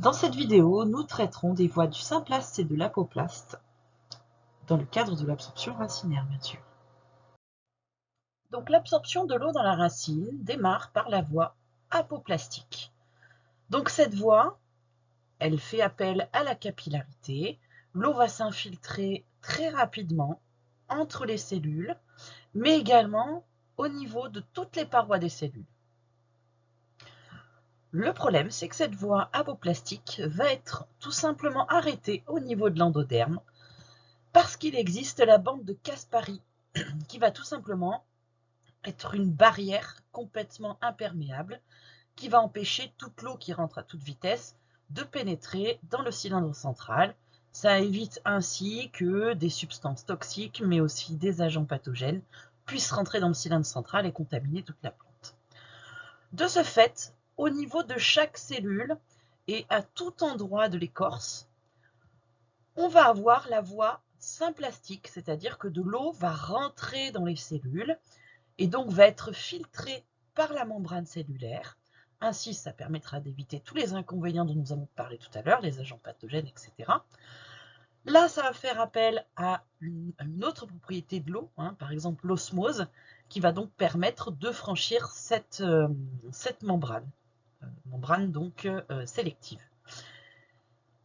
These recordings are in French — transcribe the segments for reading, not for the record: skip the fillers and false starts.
Dans cette vidéo, nous traiterons des voies du symplastes et de l'apoplaste, dans le cadre de l'absorption racinaire, bien sûr. Donc l'absorption de l'eau dans la racine démarre par la voie apoplastique. Donc cette voie, elle fait appel à la capillarité. L'eau va s'infiltrer très rapidement entre les cellules, mais également au niveau de toutes les parois des cellules. Le problème, c'est que cette voie apoplastique va être tout simplement arrêtée au niveau de l'endoderme, parce qu'il existe la bande de Caspari qui va tout simplement être une barrière complètement imperméable qui va empêcher toute l'eau qui rentre à toute vitesse de pénétrer dans le cylindre central. Ça évite ainsi que des substances toxiques, mais aussi des agents pathogènes, puissent rentrer dans le cylindre central et contaminer toute la plante. De ce fait, au niveau de chaque cellule et à tout endroit de l'écorce, on va avoir la voie symplastique, c'est-à-dire que de l'eau va rentrer dans les cellules et donc va être filtrée par la membrane cellulaire. Ainsi, ça permettra d'éviter tous les inconvénients dont nous avons parlé tout à l'heure, les agents pathogènes, etc. Là, ça va faire appel à une autre propriété de l'eau, par exemple l'osmose, qui va donc permettre de franchir cette membrane, donc sélective.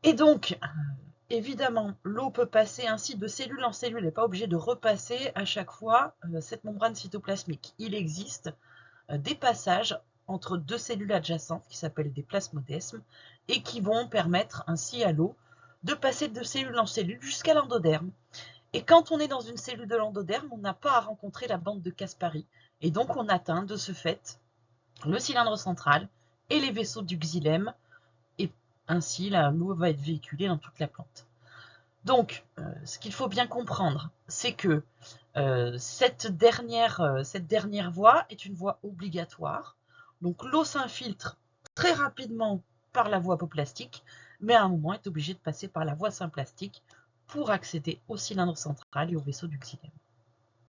Et donc, évidemment, l'eau peut passer ainsi de cellule en cellule, elle n'est pas obligée de repasser à chaque fois cette membrane cytoplasmique. Il existe des passages entre deux cellules adjacentes qui s'appellent des plasmodesmes et qui vont permettre ainsi à l'eau de passer de cellule en cellule jusqu'à l'endoderme. Et quand on est dans une cellule de l'endoderme, on n'a pas à rencontrer la bande de Caspari. Et donc on atteint de ce fait le cylindre central et les vaisseaux du xylème. Et ainsi, l'eau va être véhiculée dans toute la plante. Donc, ce qu'il faut bien comprendre, c'est que cette dernière voie est une voie obligatoire. Donc, l'eau s'infiltre très rapidement par la voie apoplastique, mais à un moment, est obligée de passer par la voie symplastique pour accéder au cylindre central et au vaisseau du xylème.